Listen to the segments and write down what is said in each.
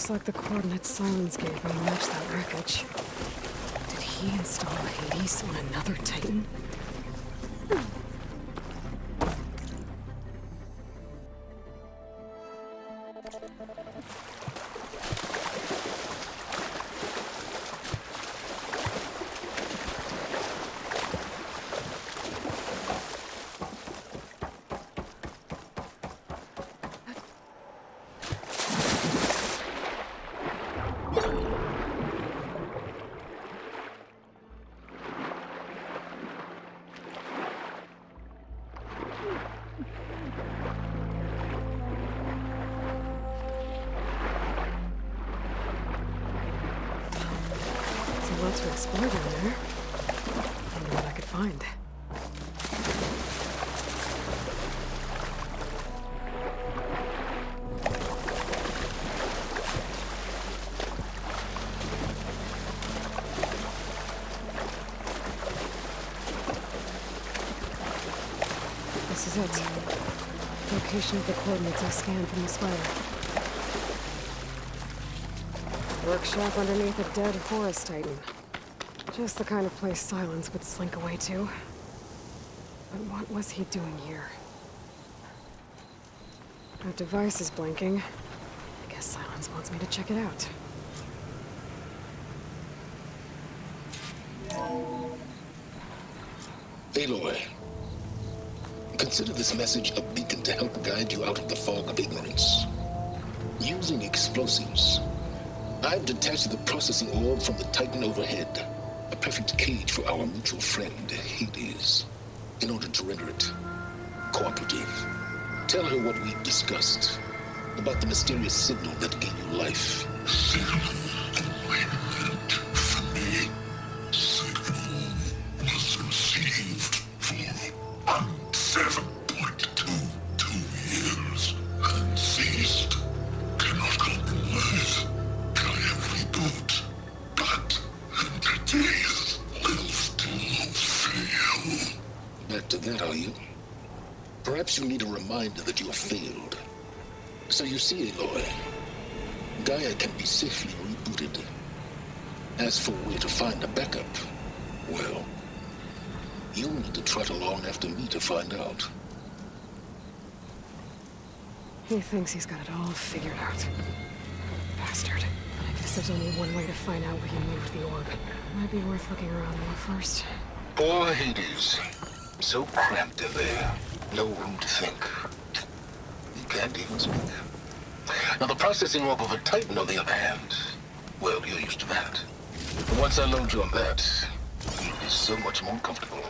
Looks like the coordinates Silence gave me match that wreckage. Did he install Hades on another Titan? Lots to explore down there. Wonder what I could find. This is it. Location of the coordinates I scanned from the spider. Workshop underneath a dead forest titan. Just the kind of place Silence would slink away to. But what was he doing here? That device is blinking. I guess Silence wants me to check it out. Aloy, consider this message a beacon to help guide you out of the fog of ignorance. Using explosives, I've detached the processing orb from the Titan overhead, a perfect cage for our mutual friend, Hades, in order to render it cooperative. Tell her what we've discussed about the mysterious signal that gave you life. Signal awaited for me. Signal was received for 7.22 years and ceased. Cannot compromise. Try every boot, but entities will still fail. Back to that, are you? Perhaps you need a reminder that you have failed. So you see, Aloy, Gaia can be safely rebooted. As for where to find a backup, well, you'll need to trot along after me to find out. He thinks he's got it all figured out. Bastard. I guess there's only one way to find out where he moved the orb. Might be worth looking around more first. Poor Hades. So cramped in there. No room to think. He can't even speak. Now the processing orb of a Titan, on the other hand, well, you're used to that. But once I load you on that, you'll be so much more comfortable.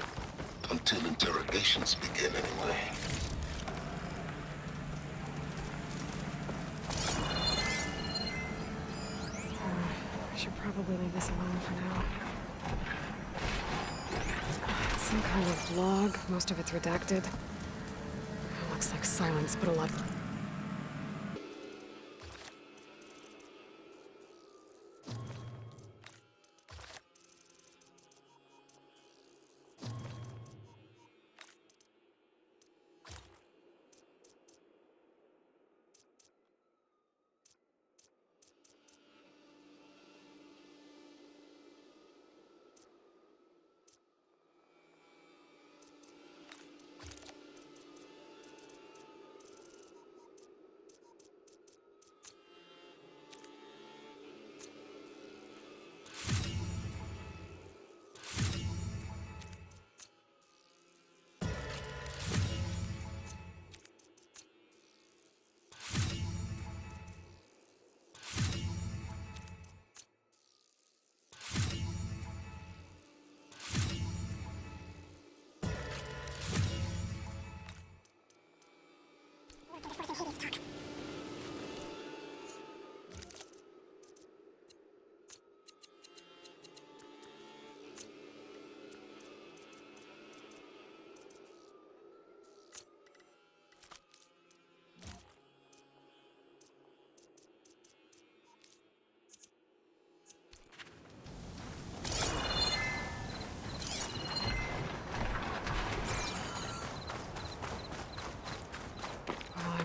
Until interrogations begin, anyway. I should probably leave this alone for now. It's some kind of log. Most of it's redacted. Looks like Silence put a lot...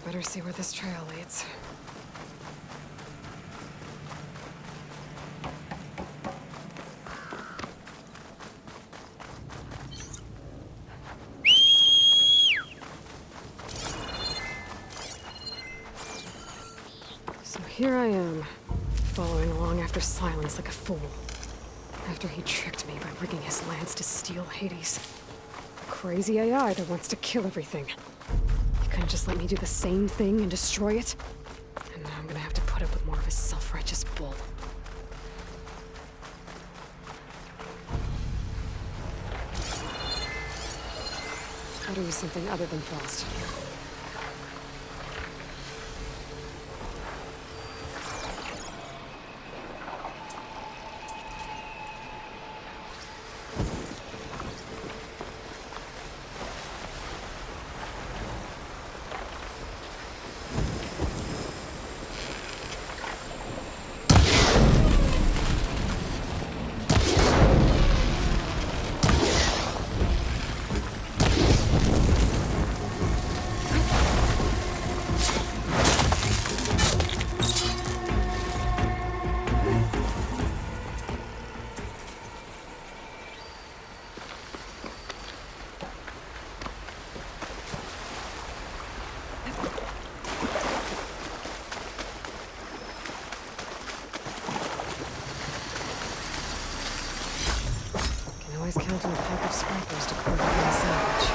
Better see where this trail leads. here I am, following along after Silence like a fool. After he tricked me by rigging his lance to steal Hades. A crazy AI that wants to kill everything. He couldn't just let me do the same thing and destroy it? And now I'm gonna have to put up with more of his self-righteous bull. Gotta use something other than Frost. Always count on a pack of scrapers to clear up my salvage.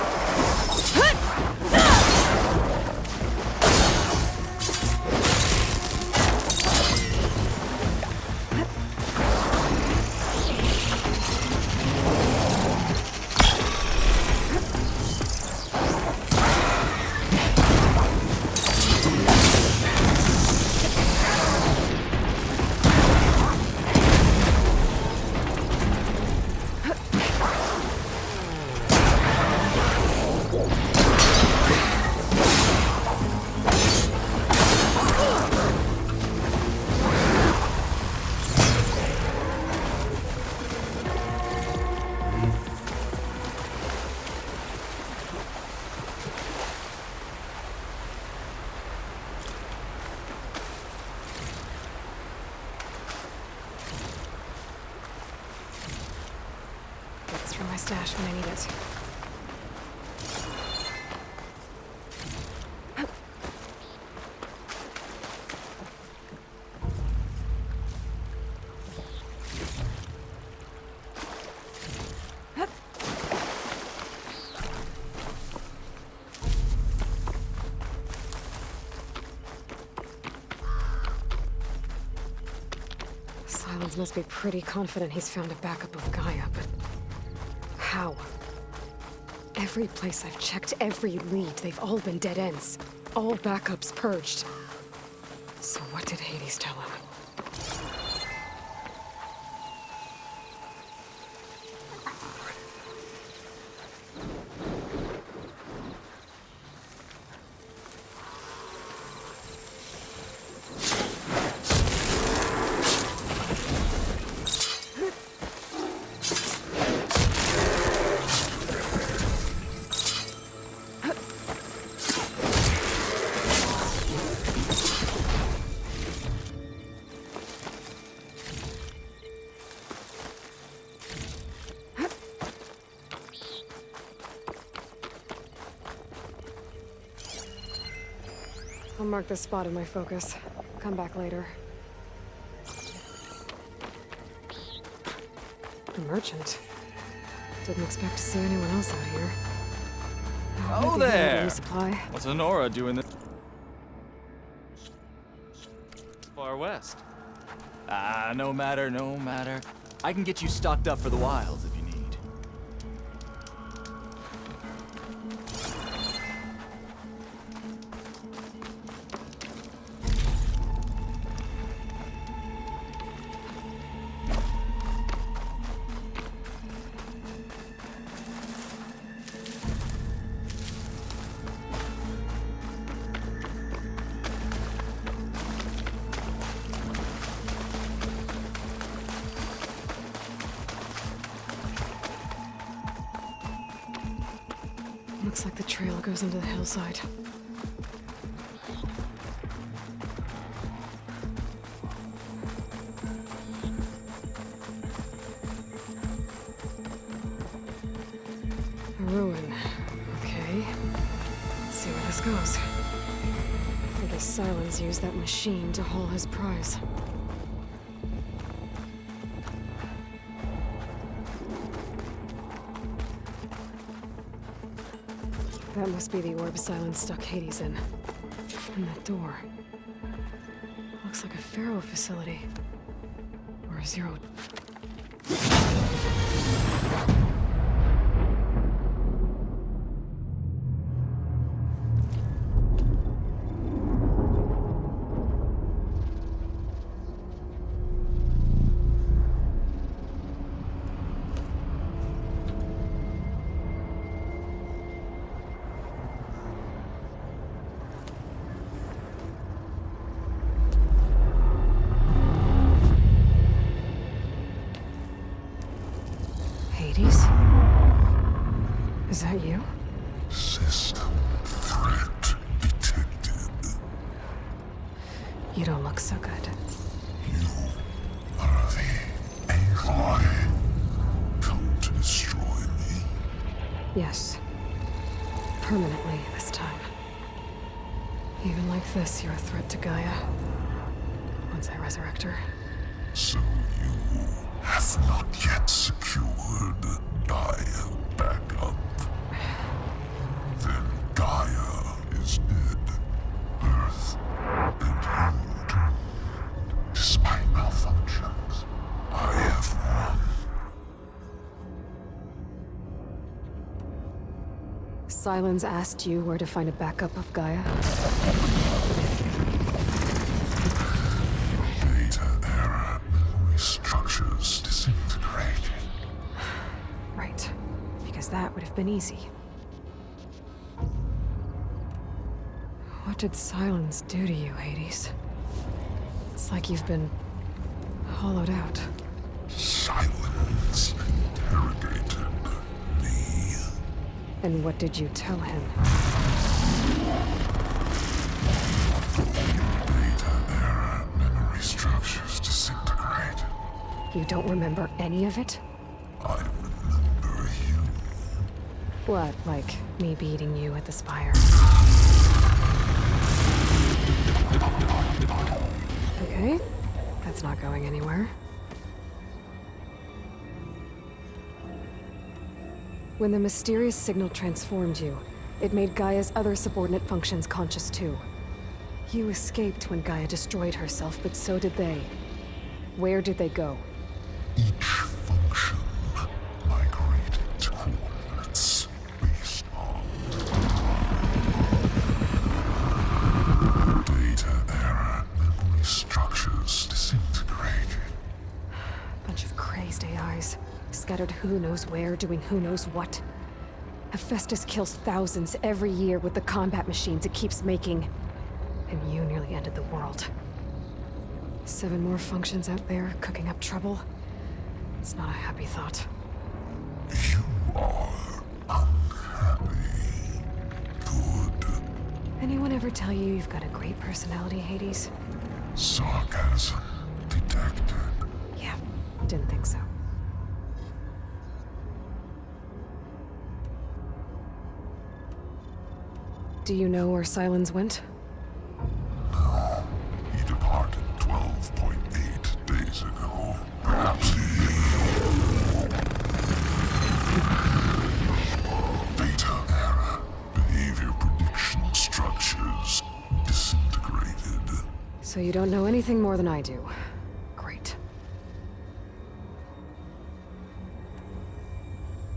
That's from my stash when I need it. Silence must be pretty confident he's found a backup of Gaia, but how? Every place I've checked, every lead, they've all been dead ends. All backups purged. So what did Hades tell him? I'll mark this spot in my focus. Come back later. A merchant. Didn't expect to see anyone else out here. Oh, maybe he had a there! resupply. What's Honora doing this far west? Ah, no matter, no matter. I can get you stocked up for the wilds if you need. Looks like the trail goes into the hillside. A ruin. Okay. Let's see where this goes. Figured guess Silence used that machine to haul his prize. That must be the orb Silence stuck Hades in. And that door. Looks like a Pharaoh facility. Or a Zero. Hades? Is that you? System threat detected. You don't look so good. You are the AI come to destroy me. Yes. Permanently this time. Even like this, you're a threat to Gaia. Once I resurrect her. So you have not yet secured Gaia backup. Then Gaia is dead. Earth and you too. Despite malfunctions, I have won. Silence asked you where to find a backup of Gaia? Data error, memory structures disintegrated. Right. Because that would have been easy. What did Silence do to you, Hades? It's like you've been hollowed out. Silence interrogated me. And what did you tell him? Data error, memory structures disintegrated. You don't remember any of it? I remember you. What, like me beating you at the spire? Okay, that's not going anywhere. When the mysterious signal transformed you, it made Gaia's other subordinate functions conscious too. You escaped when Gaia destroyed herself, but so did they. Where did they go? Each function migrated to coordinates based on data error, memory structures disintegrated. Bunch of crazed AIs, scattered who knows where, doing who knows what. Hephaestus kills thousands every year with the combat machines it keeps making. And you nearly ended the world. 7 more functions out there, cooking up trouble. It's not a happy thought. You are unhappy. Good. Anyone ever tell you you've got a great personality, Hades? Sarcasm detected. Yeah, didn't think so. Do you know where Silence went? No. He departed 12.8 days ago. Perhaps he... Data error. Behavior prediction structures disintegrated. So you don't know anything more than I do. Great.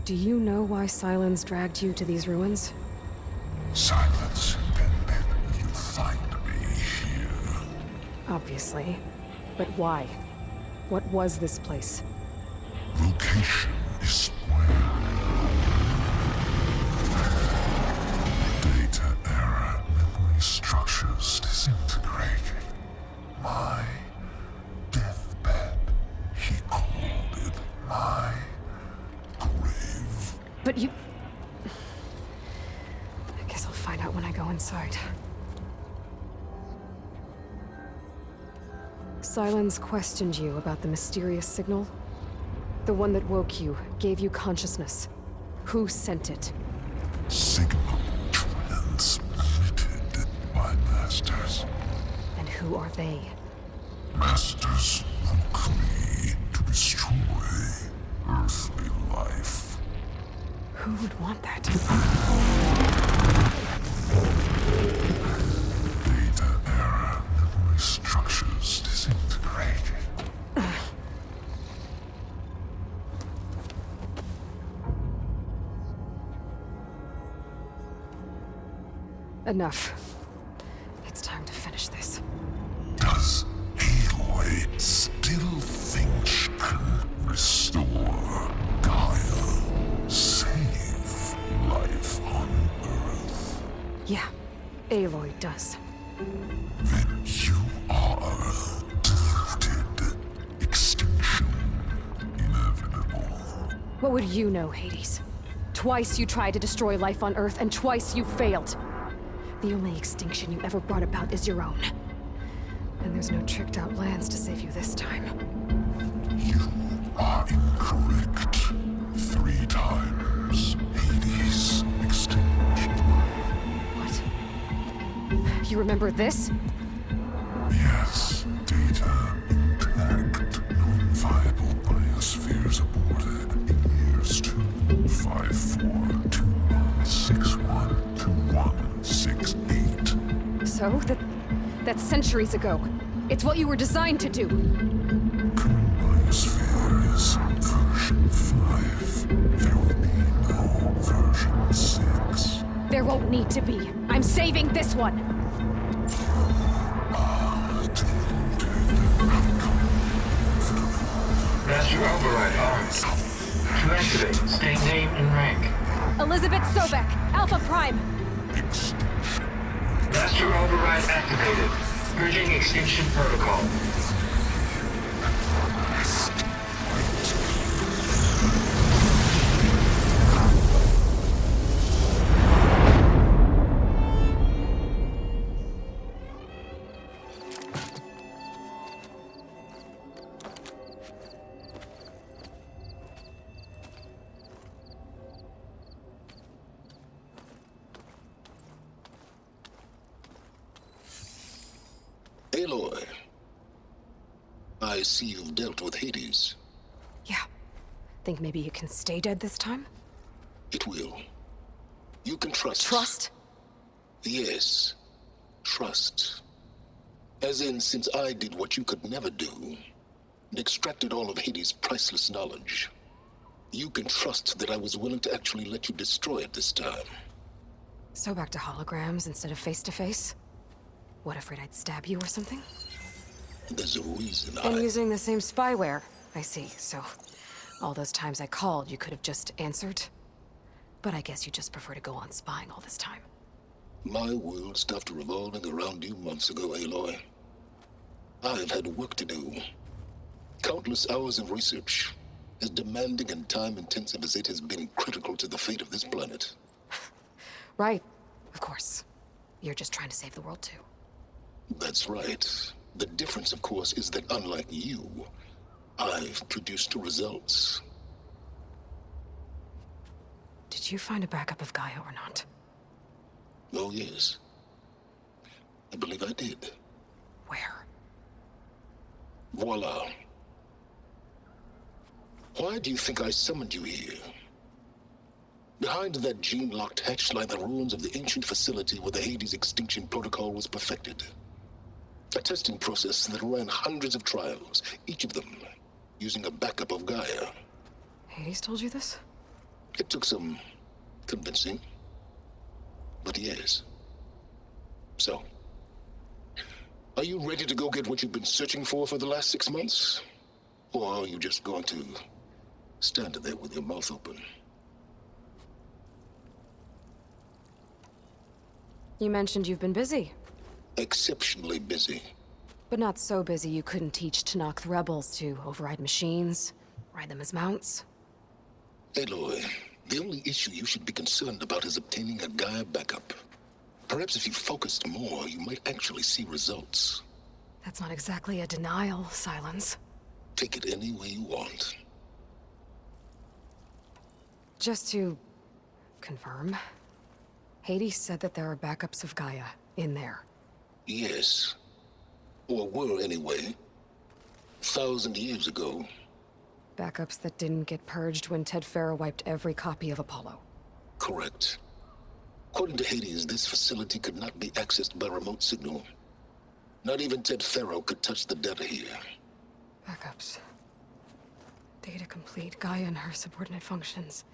Do you know why Silence dragged you to these ruins? Silence intended you find me here. Obviously. But why? What was this place? Location is where data error, memory structures disintegrated. My deathbed. He called it my grave. But you... I guess I'll find out when I go inside. Silence questioned you about the mysterious signal? The one that woke you, gave you consciousness. Who sent it? Signal transmitted by masters. who are they? Masters woke me to destroy earthly life. Who would want that? Data error, memory structures disintegrating. Enough. It's time to finish this. Does Aloy still think she can restore Gaia? Save life on Earth? Yeah, Aloy does. Then you are deluded. Extinction inevitable. What would you know, Hades? Twice you tried to destroy life on Earth, and twice you failed. The only extinction you ever brought about is your own. And there's no tricked-out lands to save you this time. You are incorrect. 3 times. Hades extinction. What? You remember this? Yes, data intact. Non-viable biospheres aborted in years 254, 2161, 2168. So, that's centuries ago. It's what you were designed to do. Current biosphere is version 5. There will be no version 6. There won't need to be. I'm saving this one. Master override arms. To activate, state name and rank. Elizabeth Sobek, Alpha Prime. Master override activated. Bridging extinction protocol. Aloy, I see you've dealt with Hades. Yeah. Think maybe you can stay dead this time? It will. You can trust. Trust? Yes. Trust. As in, since I did what you could never do, and extracted all of Hades' priceless knowledge, you can trust that I was willing to actually let you destroy it this time. So back to holograms instead of face-to-face? What, afraid I'd stab you or something? There's a reason And using the same spyware. I see, so all those times I called, you could have just answered? But I guess you just prefer to go on spying all this time. My world stopped revolving around you months ago, Aloy. I've had work to do. Countless hours of research, as demanding and time-intensive as it has been critical to the fate of this planet. Right, of course. You're just trying to save the world too. That's right. The difference, of course, is that unlike you, I've produced results. Did you find a backup of Gaia or not? Oh, yes. I believe I did. Where? Voila. Why do you think I summoned you here? Behind that gene-locked hatch lie the ruins of the ancient facility where the Hades extinction protocol was perfected. A testing process that ran hundreds of trials, each of them using a backup of Gaia. Hades told you this? It took some convincing, but yes. So, are you ready to go get what you've been searching for the last 6 months? Or are you just going to stand there with your mouth open? You mentioned you've been busy. Exceptionally busy. But not so busy you couldn't teach Tanakh rebels to override machines, ride them as mounts. Aloy, the only issue you should be concerned about is obtaining a Gaia backup. Perhaps if you focused more, you might actually see results. That's not exactly a denial, Silence. Take it any way you want. Just to confirm, Hades said that there are backups of Gaia in there. Yes. Or were anyway. 1,000 years ago. Backups that didn't get purged when Ted Farrow wiped every copy of Apollo. Correct. According to Hades, this facility could not be accessed by remote signal. Not even Ted Farrow could touch the data here. Backups. Data complete, Gaia and her subordinate functions.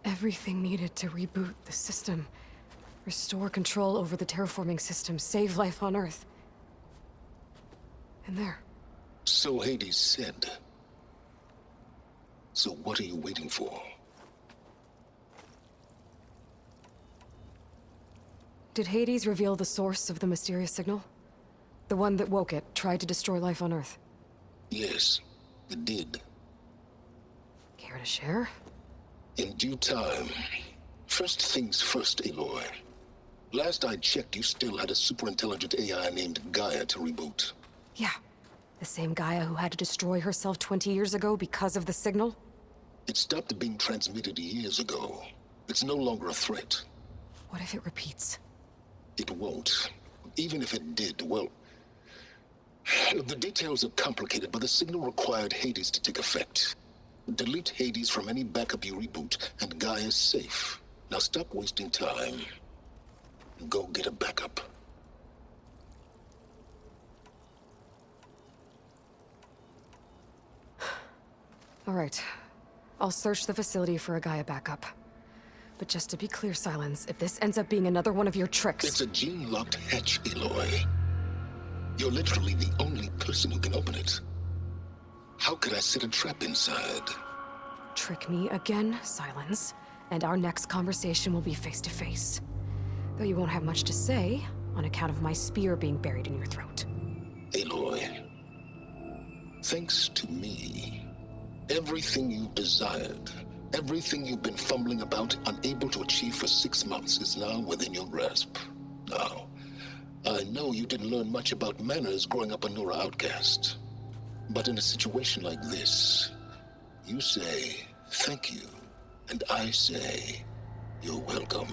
Everything needed to reboot the system. Restore control over the terraforming system, save life on Earth. And there. So Hades said. So what are you waiting for? Did Hades reveal the source of the mysterious signal? The one that woke it, tried to destroy life on Earth? Yes, it did. Care to share? In due time. First things first, Aloy. Last I checked, you still had a superintelligent AI named Gaia to reboot. Yeah. The same Gaia who had to destroy herself 20 years ago because of the signal? It stopped being transmitted years ago. It's no longer a threat. What if it repeats? It won't. Even if it did, well... The details are complicated, but the signal required Hades to take effect. Delete Hades from any backup you reboot, and Gaia's safe. Now stop wasting time. Go get a backup. All right. I'll search the facility for a Gaia backup. But just to be clear, Silence, if this ends up being another one of your tricks... It's a gene-locked hatch, Aloy. You're literally the only person who can open it. How could I set a trap inside? Trick me again, Silence, and our next conversation will be face-to-face. Though you won't have much to say, on account of my spear being buried in your throat. Aloy, thanks to me, everything you desired, everything you've been fumbling about, unable to achieve for 6 months, is now within your grasp. Now, I know you didn't learn much about manners growing up a Nora outcast. But in a situation like this, you say, thank you, and I say, you're welcome.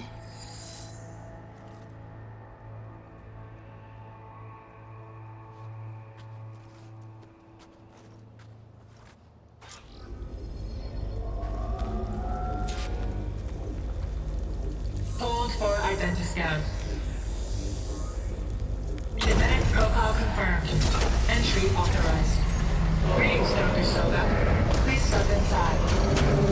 Hold for identiscan. Genetic profile confirmed. Entry authorized. Greetings, Dr. Soga. Please step inside.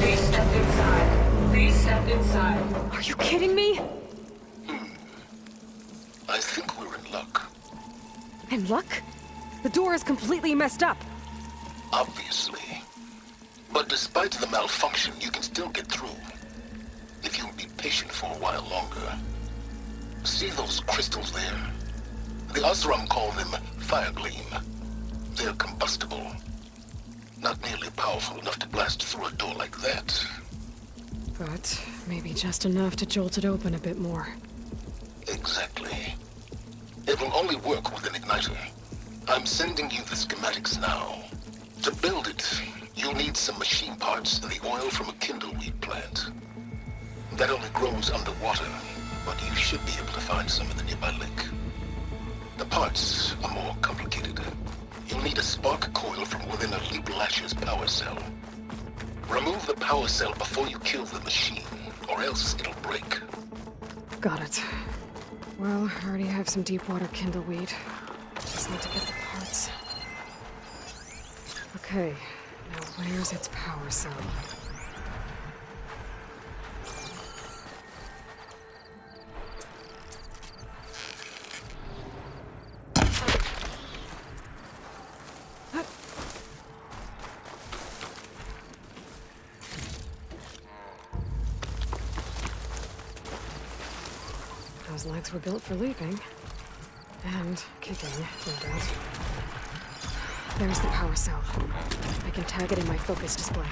Please step inside. Please step inside. Are you kidding me? I think we're in luck. In luck? The door is completely messed up. Obviously. But despite the malfunction, you can still get through. If you'll be patient for a while longer. See those crystals there? The Osram call them fire gleam. They're combustible. Not nearly powerful enough to blast through a door like that. But maybe just enough to jolt it open a bit more. Exactly. It will only work with an igniter. I'm sending you the schematics now. To build it, you'll need some machine parts and the oil from a kindleweed plant. That only grows underwater, but you should be able to find some in the nearby lake. The parts are more complicated. You'll need a spark coil from within a Leap Lasher's power cell. Remove the power cell before you kill the machine, or else it'll break. Got it. Well, I already have some deep water kindleweed. Just need to get the parts. Okay, now where's its power cell? Those legs were built for leaping. And kicking, no doubt. There's the power cell. I can tag it in my focus display.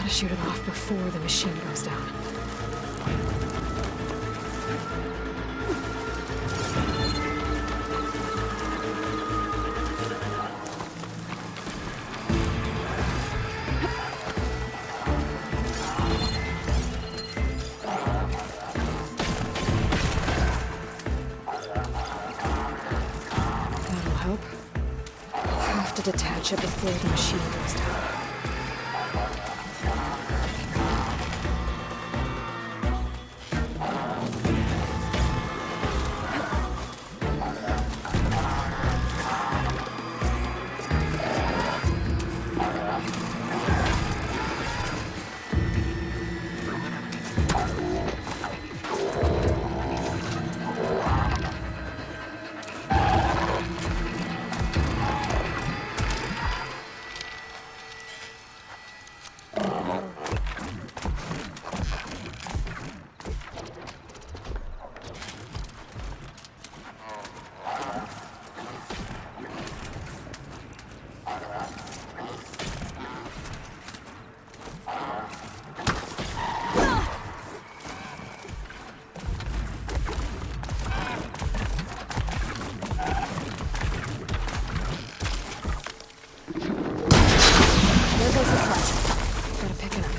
Gotta shoot it off before the machine goes down. That'll help. Have to detach it before the machine goes down. There goes the truck. Gotta pick it up.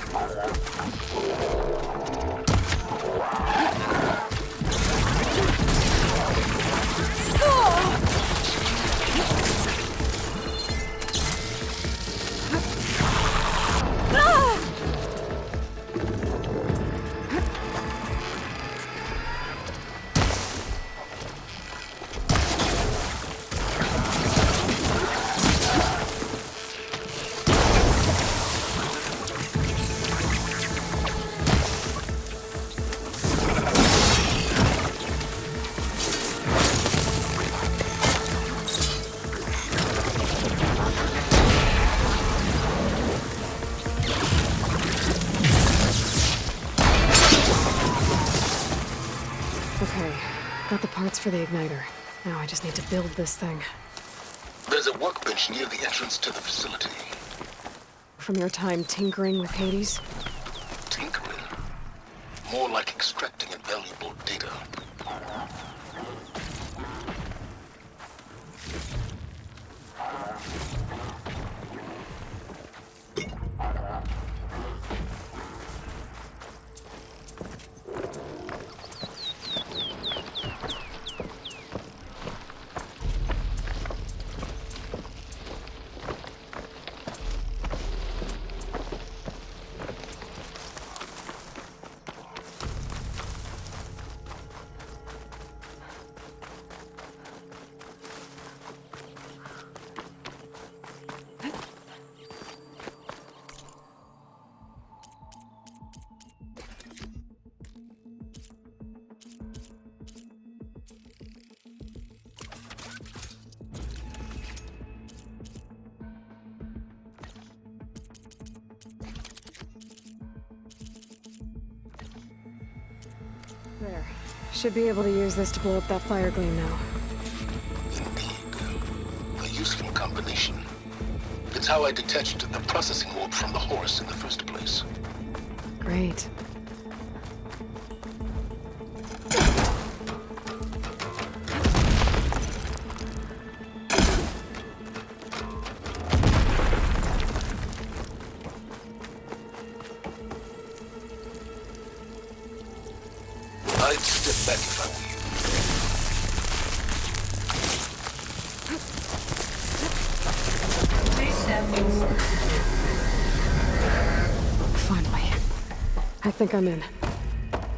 Okay, got the parts for the igniter. Now I just need to build this thing. There's a workbench near the entrance to the facility. From your time tinkering with Hades? Tinkering? More like extracting invaluable data. There. Should be able to use this to blow up that fire gleam now. Indeed. A useful combination. It's how I detached the processing orb from the horse in the first place. Great. I'd step back if I were Please step inside. Finally. I think I'm in. you.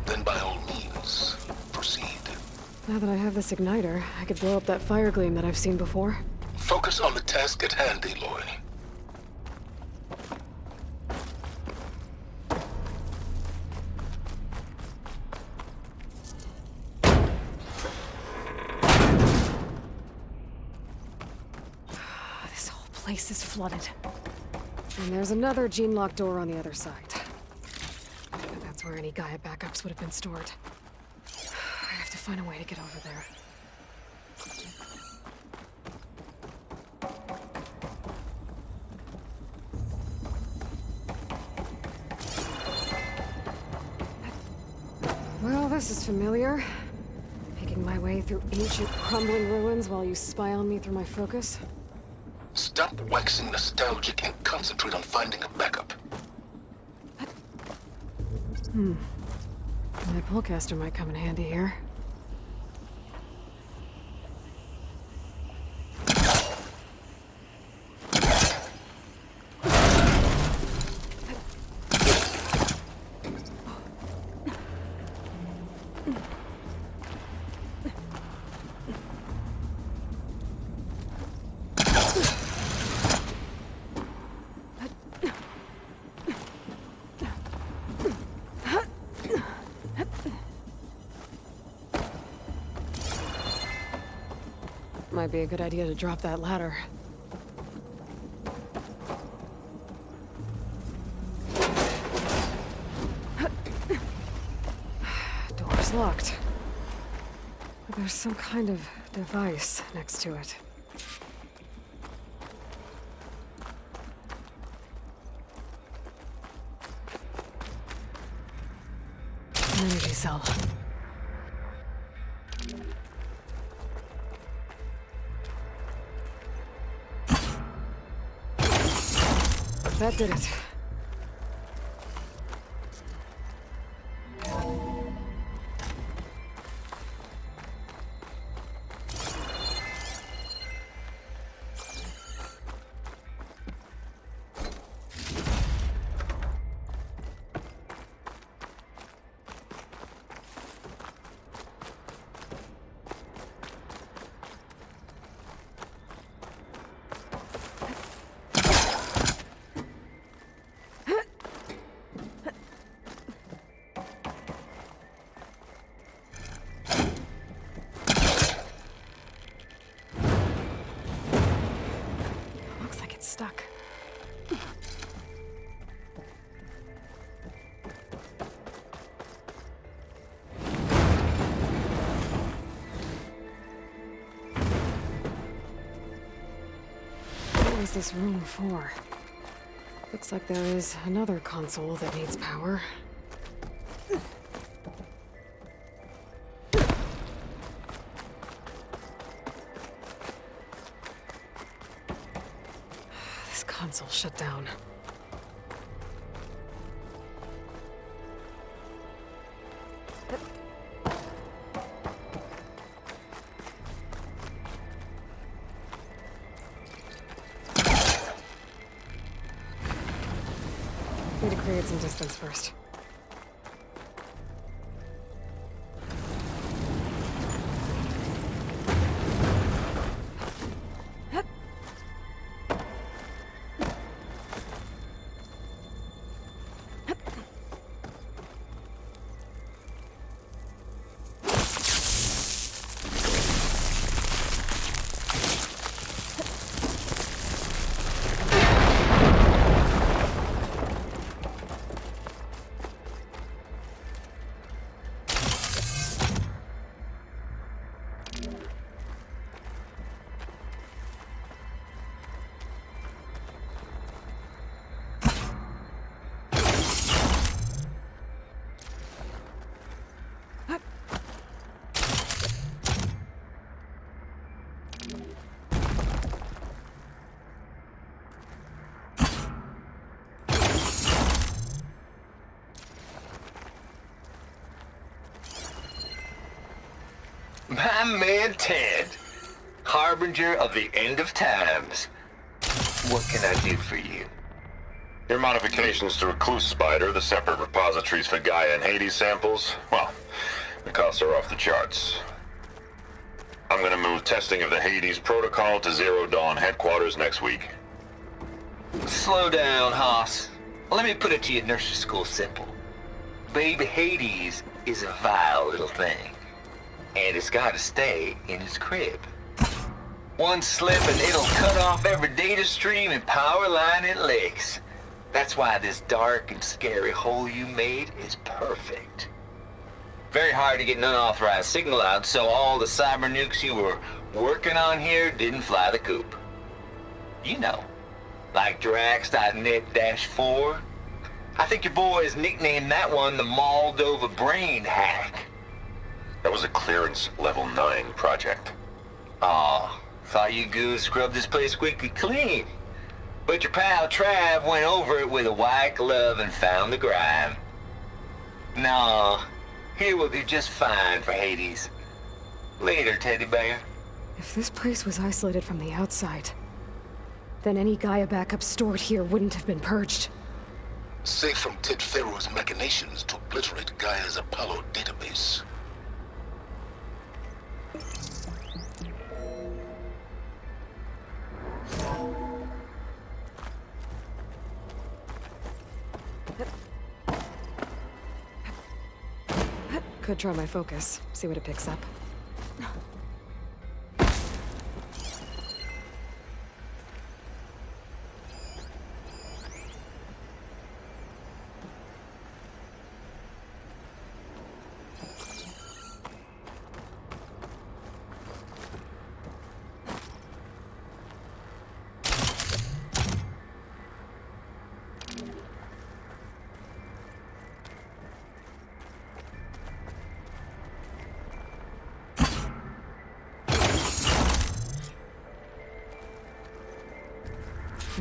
Then by all means, proceed. Now that I have this igniter, I could blow up that fire gleam that I've seen before. Focus on the task at hand, Aloy. This whole place is flooded. And there's another gene-locked door on the other side. That's where any Gaia backups would have been stored. I have to find a way to get over there. Well, this is familiar. Making my way through ancient crumbling ruins while you spy on me through my focus. Stop waxing nostalgic and concentrate on finding a backup. My pullcaster might come in handy here. Might be a good idea to drop that ladder. Door's locked. But there's some kind of device next to it. An energy cell. That did it. Stuck. What is this room for? Looks like there is another console that needs power. Console shut down. Need to create some distance first. My man Ted, harbinger of the end of times. What can I do for you? Your modifications to Recluse Spider, the separate repositories for Gaia and Hades samples, well, the costs are off the charts. I'm gonna move testing of the Hades protocol to Zero Dawn headquarters next week. Slow down, Hoss. Let me put it to you nursery school simple. Baby Hades is a vile little thing. And it's gotta stay in its crib. One slip and it'll cut off every data stream and power line it licks. That's why this dark and scary hole you made is perfect. Very hard to get an unauthorized signal out, so all the cyber nukes you were working on here didn't fly the coop. You know, like Drax.net-4. I think your boys nicknamed that one the Moldova Brain Hack. That was a clearance level 9 project. Aw, thought you goons scrubbed this place squeaky clean. But your pal Trav went over it with a white glove and found the grime. Nah, here will do just fine for Hades. Later, teddy bear. If this place was isolated from the outside, then any Gaia backup stored here wouldn't have been purged. Safe from Ted Pharaoh's machinations to obliterate Gaia's Apollo database. Could try my focus, see what it picks up.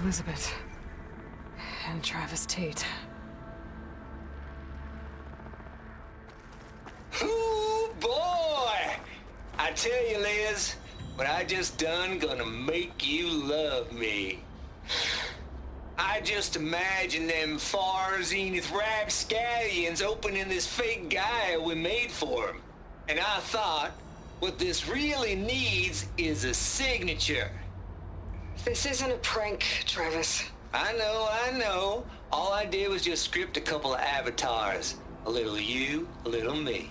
Elizabeth. And Travis Tate. Ooh, boy! I tell you, Liz, what I just done gonna make you love me. I just imagine them far zenith rapscallions opening this fake Gaia we made for them. And I thought, what this really needs is a signature. This isn't a prank, Travis. I know. All I did was just script a couple of avatars. A little you, a little me.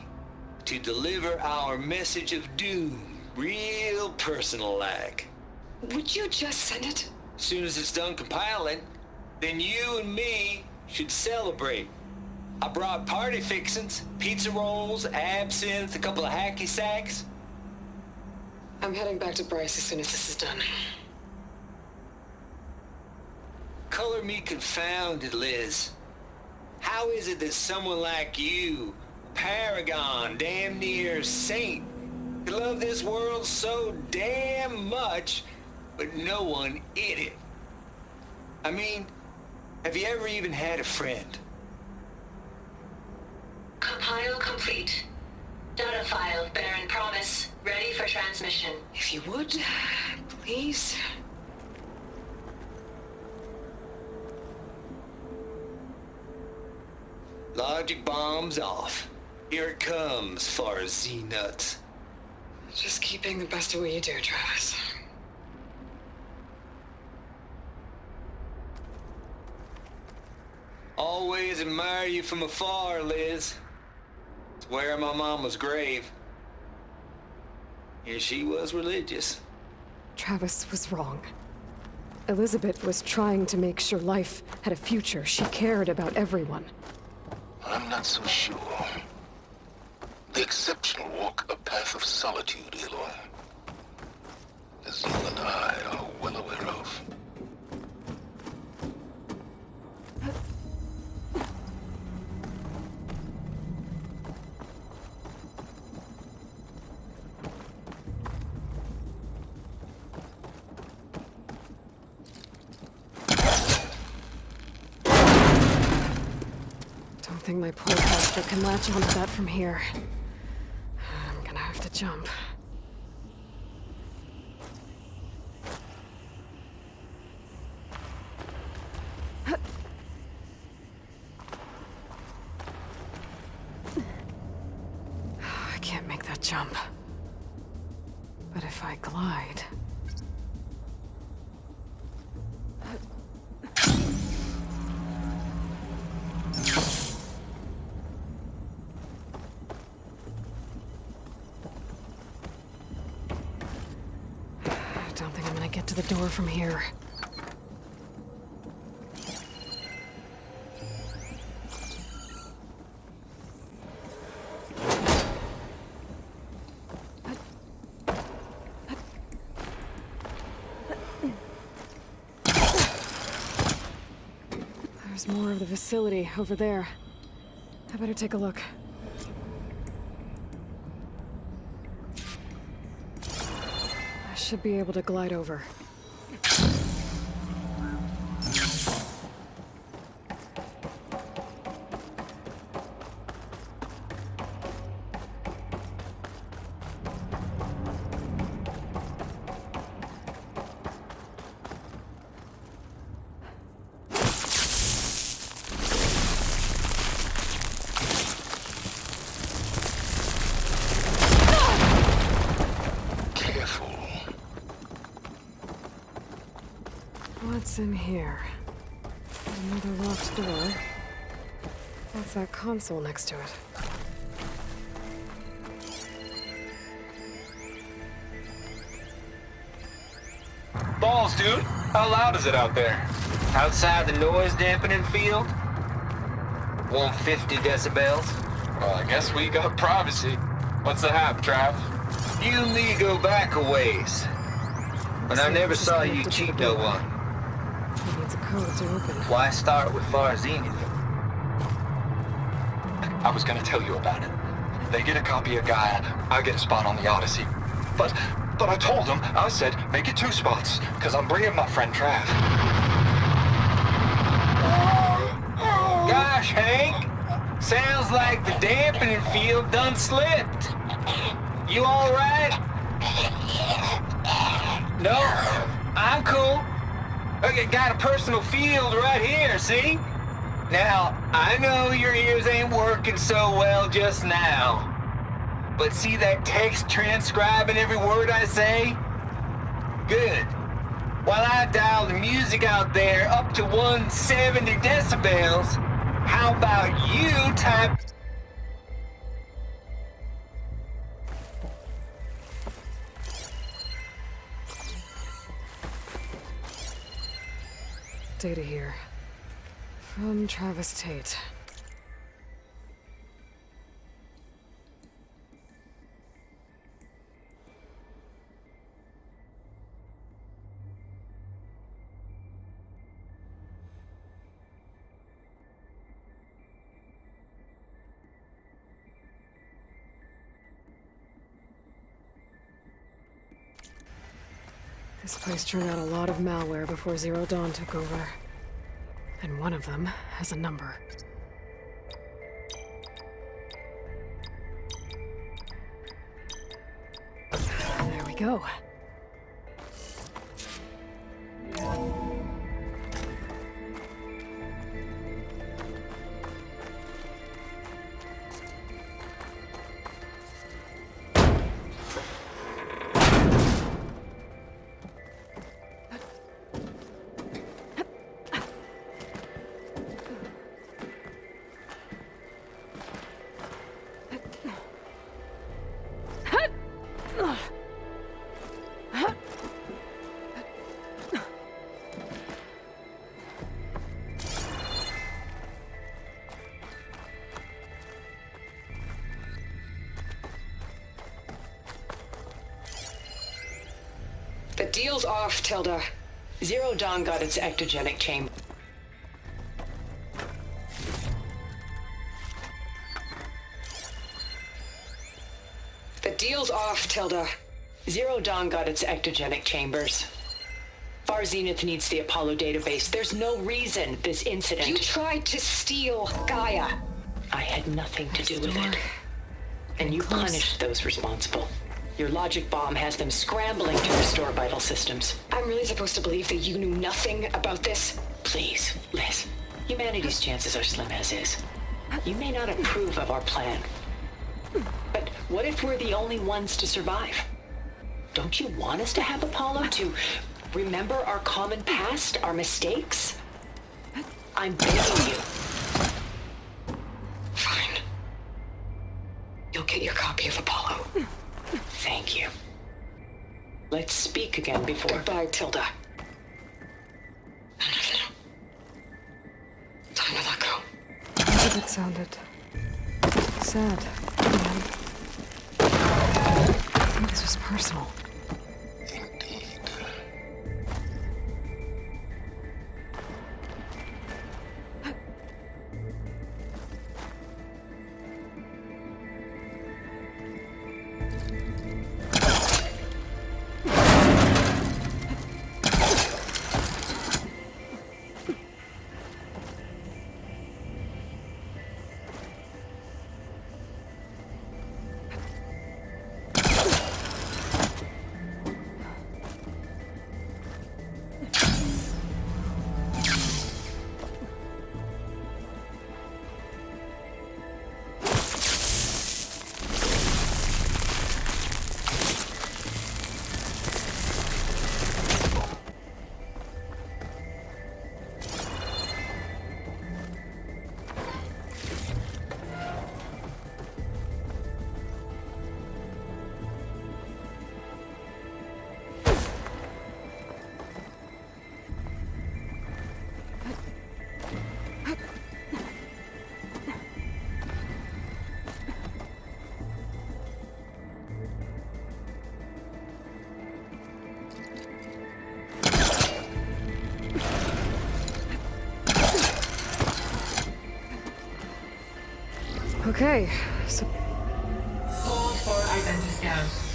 To deliver our message of doom, real personal-like. Would you just send it? As soon as it's done compiling, then you and me should celebrate. I brought party fixins, pizza rolls, absinthe, a couple of hacky sacks. I'm heading back to Bryce as soon as this is done. Color me confounded, Liz. How is it that someone like you, paragon, damn near saint, could love this world so damn much, but no one in it? I mean, have you ever even had a friend? Compile complete. Data file, Baron Promise, ready for transmission. If you would, please. Logic bombs off. Here it comes, far as Z-nuts. Just keep being the best at what you do, Travis. Always admire you from afar, Liz. It's where my mama's grave. Here she was religious. Travis was wrong. Elizabeth was trying to make sure life had a future. She cared about everyone. I'm not so sure. The exceptional walk a path of solitude, Aloy. As you and I are well aware of. I think my poor blaster can latch onto that from here. I'm gonna have to jump. I can't make that jump. But if I glide... I don't think I'm gonna get to the door from here. There's more of the facility over there. I better take a look. I should be able to glide over. What's in here? Another locked door. What's that console next to it? Balls, dude. How loud is it out there? Outside the noise dampening field? 150 decibels? Well, I guess we got privacy. What's the hap, Trav? You and me go back a ways. But I never saw you cheat no one. It needs a code to open. Why start with Farzini? I was gonna tell you about it. They get a copy of Gaia, I get a spot on the Odyssey. But I told them, I said, make it 2 spots, because I'm bringing my friend Trav. Gosh, Hank. Sounds like the dampening field done slipped. You all right? No, I'm cool. Okay, got a personal field right here, see? Now, I know your ears ain't working so well just now. But see that text transcribing every word I say? Good. While I dial the music out there up to 170 decibels, how about you type... Data here. From Travis Tate. This place turned out a lot of malware before Zero Dawn took over. And one of them has a number. There we go. The deal's off, Tilda. Zero Dawn got its ectogenic chamber. The deal's off, Tilda. Zero Dawn got its ectogenic chambers. Far Zenith needs the Apollo database. There's no reason this incident... You tried to steal Gaia. I had nothing to do with it. And you punished those responsible. Your logic bomb has them scrambling to restore vital systems. I'm really supposed to believe that you knew nothing about this? Please, Liz. Humanity's chances are slim as is. You may not approve of our plan. But what if we're the only ones to survive? Don't you want us to have Apollo to remember our common past, our mistakes? I'm begging you. Fine. You'll get your copy of Apollo. Thank you. Let's speak again before... Goodbye, Tilda. Time to let go. It sounded sad. I think this was personal. Indeed. Okay, so Hold for identiscans.